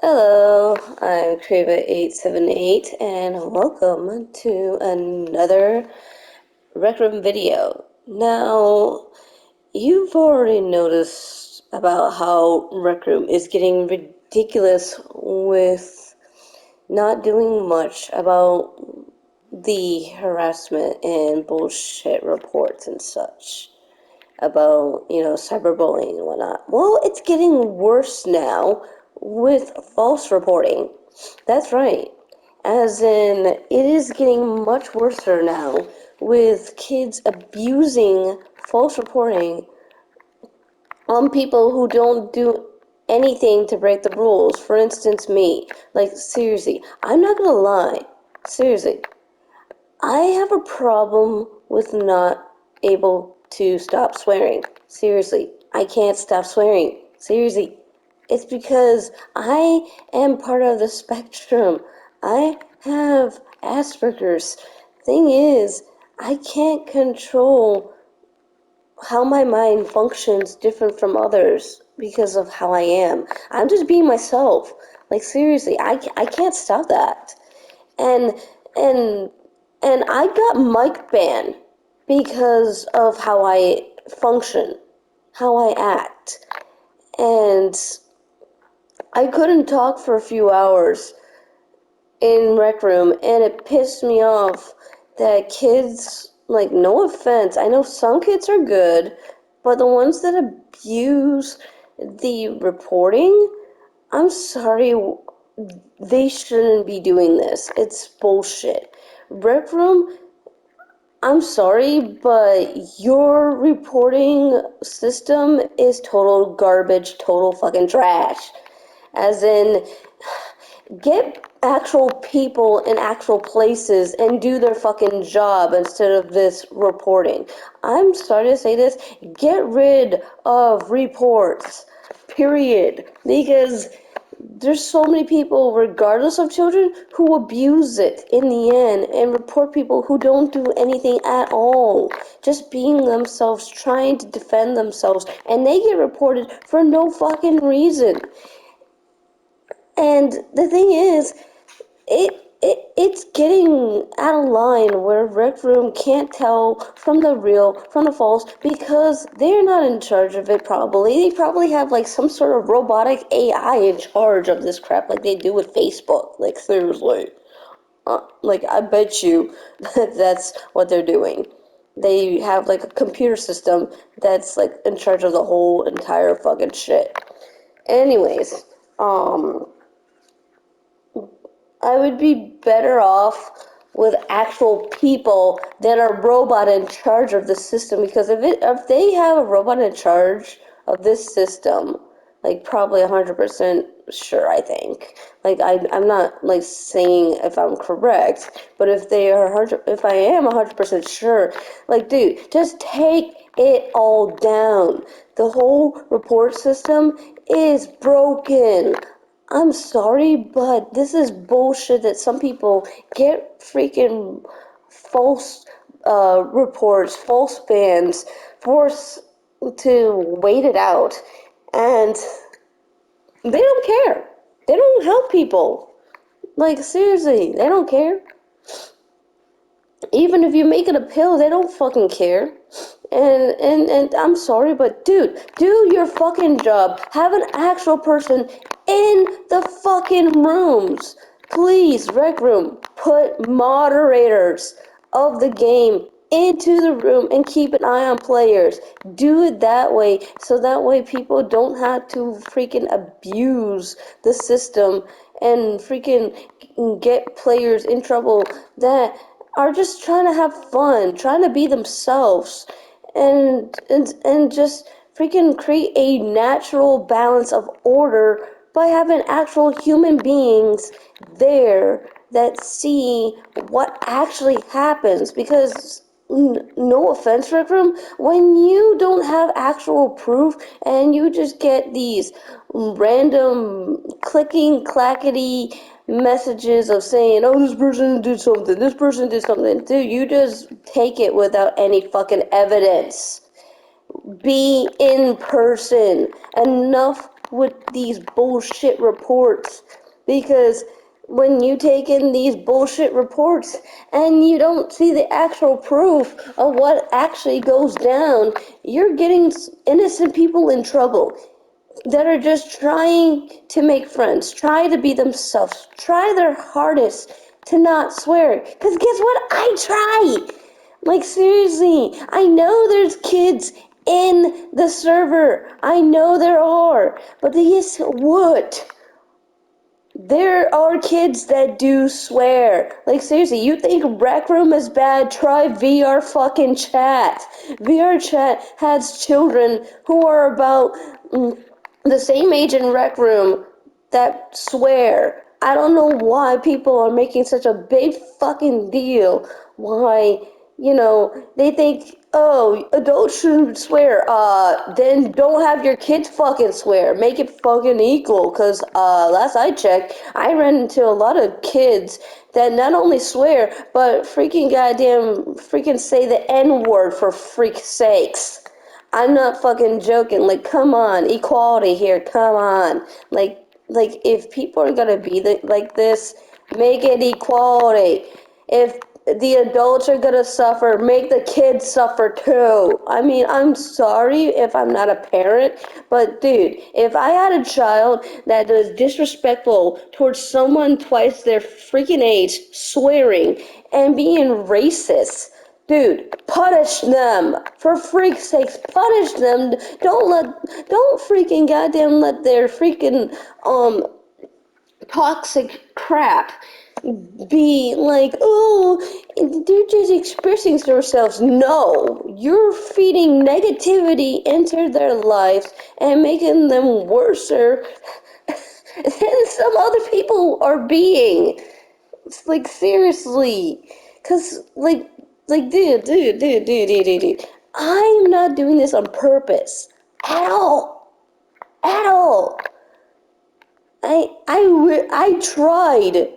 Hello, I'm Creva878 and welcome to another Rec Room video. Now, you've already noticed about how Rec Room is getting ridiculous with not doing much about the harassment and bullshit reports and such about, cyberbullying and whatnot. Well, it's getting worse now with false reporting. That's right. As in, it is getting much worse now with kids abusing false reporting on people who don't do anything to break the rules. For instance, me. Like, seriously, I'm not gonna lie. Seriously, I have a problem with not able to stop swearing. Seriously, I can't stop swearing. Seriously, it's because I am part of the spectrum. I have Asperger's. Thing is, I can't control how my mind functions different from others because of how I am. I'm just being myself. Like, seriously, I can't stop that. And and and I got mic banned because of how I function, how I act. And I couldn't talk for a few hours in Rec Room, and it pissed me off that kids, like, no offense, I know some kids are good, but the ones that abuse the reporting, I'm sorry, they shouldn't be doing this. It's bullshit. Rec Room, I'm sorry, but your reporting system is total garbage, total fucking trash. As in, get actual people in actual places and do their fucking job instead of this reporting. I'm sorry to say this, get rid of reports. Period. Because there's so many people, regardless of children, who abuse it in the end and report people who don't do anything at all. Just being themselves, trying to defend themselves, and they get reported for no fucking reason. And the thing is, it's getting out of line where Rec Room can't tell from the real from the false because they're not in charge of it probably. They probably have like some sort of robotic AI in charge of this crap like they do with Facebook. Like seriously. Like I bet you that that's what they're doing. They have like a computer system that's like in charge of the whole entire fucking shit. Anyways, I would be better off with actual people that are robot in charge of the system because if they have a robot in charge of this system, like probably 100% sure, I think. Like I'm not like saying if I'm correct, but if they are if I am 100% sure, like dude, just take it all down. The whole report system is broken. I'm sorry, but this is bullshit that some people get freaking false reports, false bans, force to wait it out, and they don't care. They don't help people. Like, seriously, they don't care. Even if you make it a pill, they don't fucking care. And I'm sorry, but dude, do your fucking job. Have an actual person in the fucking rooms. Please, Rec Room, put moderators of the game into the room and keep an eye on players. Do it that way, so that way people don't have to freaking abuse the system and freaking get players in trouble that are just trying to have fun, trying to be themselves, and just freaking create a natural balance of order by having actual human beings there that see what actually happens. Because no offense, Rec Room, when you don't have actual proof and you just get these random clicking clackety messages of saying, oh, this person did something, dude, you just take it without any fucking evidence. Be in person. Enough with these bullshit reports, because when you take in these bullshit reports and you don't see the actual proof of what actually goes down, you're getting innocent people in trouble that are just trying to make friends, try to be themselves, try their hardest to not swear. Because guess what? I try! Like, seriously, I know there's kids in the server. I know there are. But guess what? There are kids that do swear. Like, seriously, you think Rec Room is bad? Try VR fucking chat. VR chat has children who are about the same age in Rec Room that swear. I don't know why people are making such a big fucking deal. Why, they think, oh, adults shouldn't swear. Then don't have your kids fucking swear. Make it fucking equal. Cause, last I checked, I ran into a lot of kids that not only swear, but freaking say the N-word for freak sakes. I'm not fucking joking. Like, come on, equality here. Come on. Like if people are gonna be like this, make it equality. If the adults are gonna suffer, make the kids suffer too. I mean, I'm sorry if I'm not a parent, but dude, if I had a child that was disrespectful towards someone twice their freaking age, swearing and being racist, dude, punish them. For freak's sakes, punish them. Don't freaking goddamn let their freaking, toxic crap be like, oh, they're just expressing themselves. No, you're feeding negativity into their lives and making them worser than some other people are being. It's like, seriously. Cause dude. I'm not doing this on purpose. At all. At all. I tried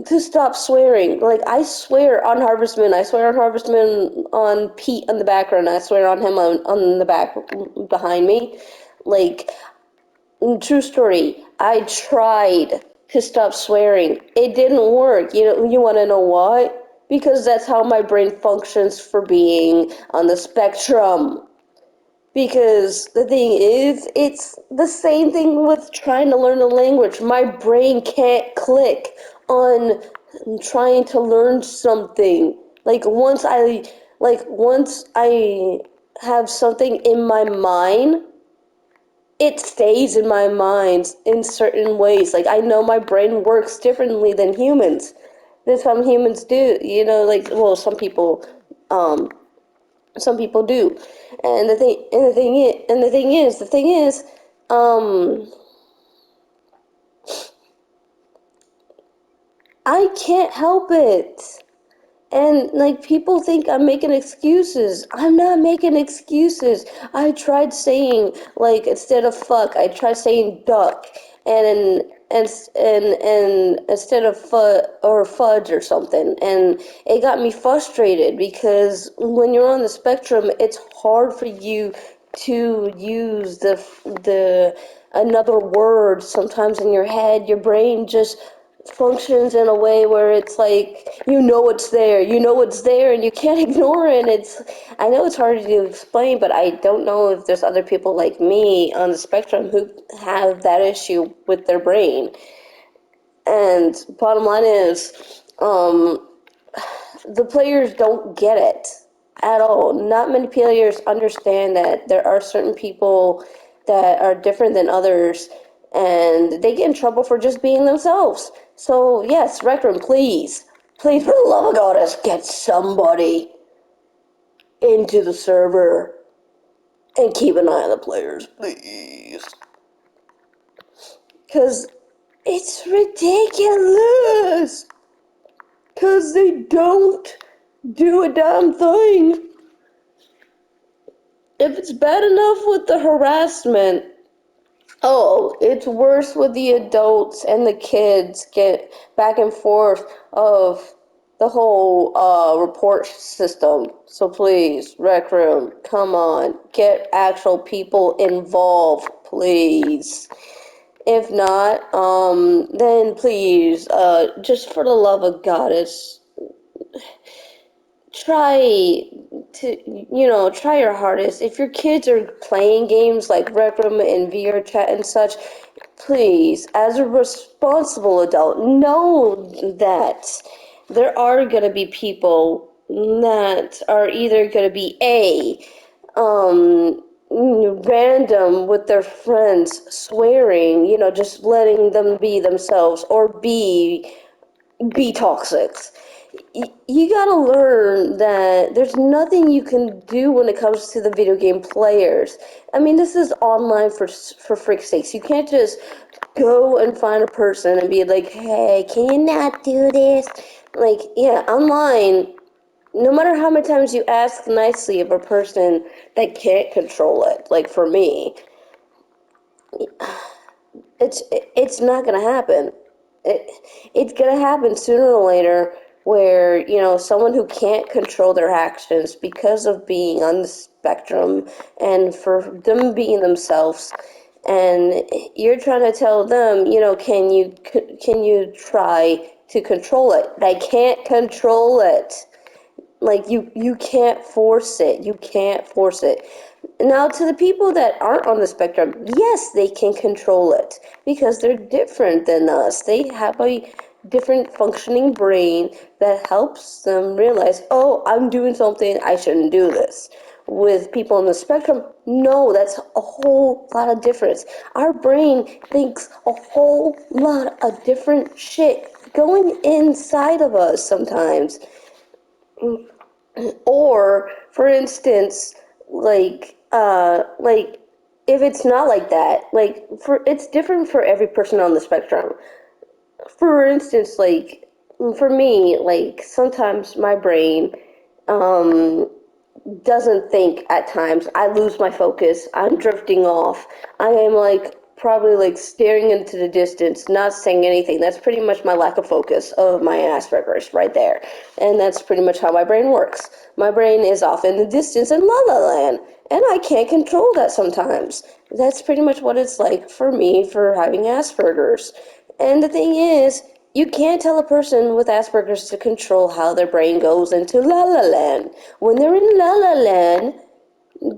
to stop swearing. Like, I swear on Harvest Moon. I swear on Harvest Moon on Pete on the background. I swear on him on the back behind me. Like, true story. I tried to stop swearing. It didn't work. You want to know why? Because that's how my brain functions for being on the spectrum. Because the thing is, it's the same thing with trying to learn a language. My brain can't click on trying to learn something. Once I have something in my mind, it stays in my mind in certain ways. Like, I know my brain works differently than humans. Than some humans do. Well, some people do. And the thing is, um, I can't help it. And like, people think I'm making excuses. I'm not making excuses. I tried saying, like, instead of fuck, I tried saying duck, and and instead of fudge or something, and it got me frustrated because when you're on the spectrum, it's hard for you to use the another word sometimes in your head. Your brain just functions in a way where it's like, it's there and you can't ignore it. I know it's hard to explain, but I don't know if there's other people like me on the spectrum who have that issue with their brain. And bottom line is, the players don't get it at all. Not many players understand that there are certain people that are different than others, and they get in trouble for just being themselves. So yes, Rec Room, please, please, for the love of God, let's get somebody into the server and keep an eye on the players, please. Because it's ridiculous. Because they don't do a damn thing. If it's bad enough with the harassment, oh, it's worse with the adults and the kids get back and forth of the whole report system. So please, Rec Room, come on, get actual people involved, please. If not, then please, just for the love of Goddess, try try your hardest. If your kids are playing games like Rec Room and VR Chat and such, please, as a responsible adult, know that there are going to be people that are either going to be random with their friends swearing, just letting them be themselves, or be toxic. You gotta learn that there's nothing you can do when it comes to the video game players. I mean, this is online for frick's sakes. You can't just go and find a person and be like, hey, can you not do this? Like, yeah, online, no matter how many times you ask nicely of a person that can't control it, like for me, it's not gonna happen. It, it's gonna happen sooner or later where, someone who can't control their actions because of being on the spectrum and for them being themselves, and you're trying to tell them, can you try to control it? They can't control it. Like, you can't force it. You can't force it. Now, to the people that aren't on the spectrum, yes, they can control it because they're different than us. They have a different functioning brain that helps them realize, oh, I'm doing something, I shouldn't do this. With people on the spectrum, no, that's a whole lot of difference. Our brain thinks a whole lot of different shit going inside of us sometimes. Or, for instance, like if it's not like that, it's different for every person on the spectrum. For instance, for me, sometimes my brain um doesn't think at times. I lose my focus. I'm drifting off. I am probably staring into the distance, not saying anything. That's pretty much my lack of focus of my Asperger's right there. And that's pretty much how my brain works. My brain is off in the distance in La La Land, and I can't control that sometimes. That's pretty much what it's like for me for having Asperger's. And the thing is, you can't tell a person with Asperger's to control how their brain goes into La La Land. When they're in La La Land,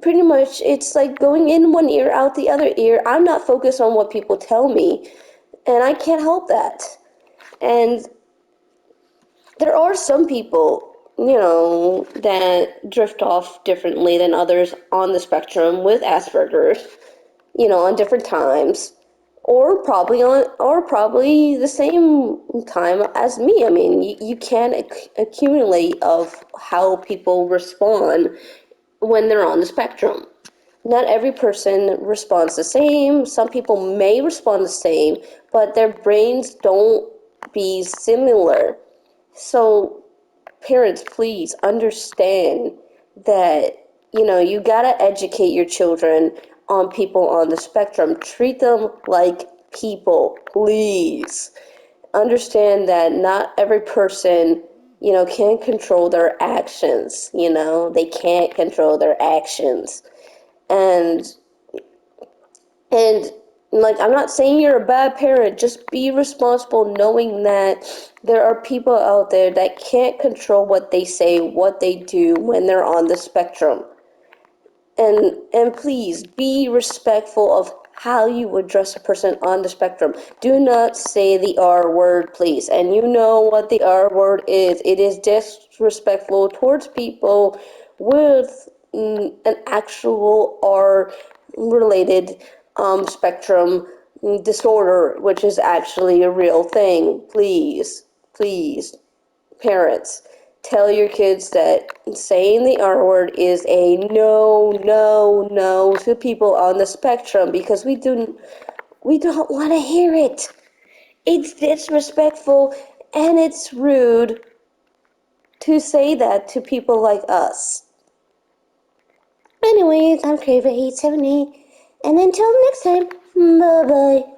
pretty much it's like going in one ear, out the other ear. I'm not focused on what people tell me, and I can't help that. And there are some people, that drift off differently than others on the spectrum with Asperger's, on different times, or probably the same time as me. I mean, you can accumulate of how people respond when they're on the spectrum. Not every person responds the same. Some people may respond the same, but their brains don't be similar. So parents, please understand that, you gotta educate your children on people on the spectrum. Treat them like people, please. Understand that not every person, can control their actions, they can't control their actions. And and I'm not saying you're a bad parent, just be responsible knowing that there are people out there that can't control what they say, what they do when they're on the spectrum. And please be respectful of how you address a person on the spectrum. Do not say the R word, please. And you know what the R word is. It is disrespectful towards people with an actual R related spectrum disorder, which is actually a real thing. Please, please, parents, tell your kids that saying the R word is a no, no, no to people on the spectrum, because we don't want to hear it. It's disrespectful and it's rude to say that to people like us. Anyways, I'm Craver870, and until next time, bye bye.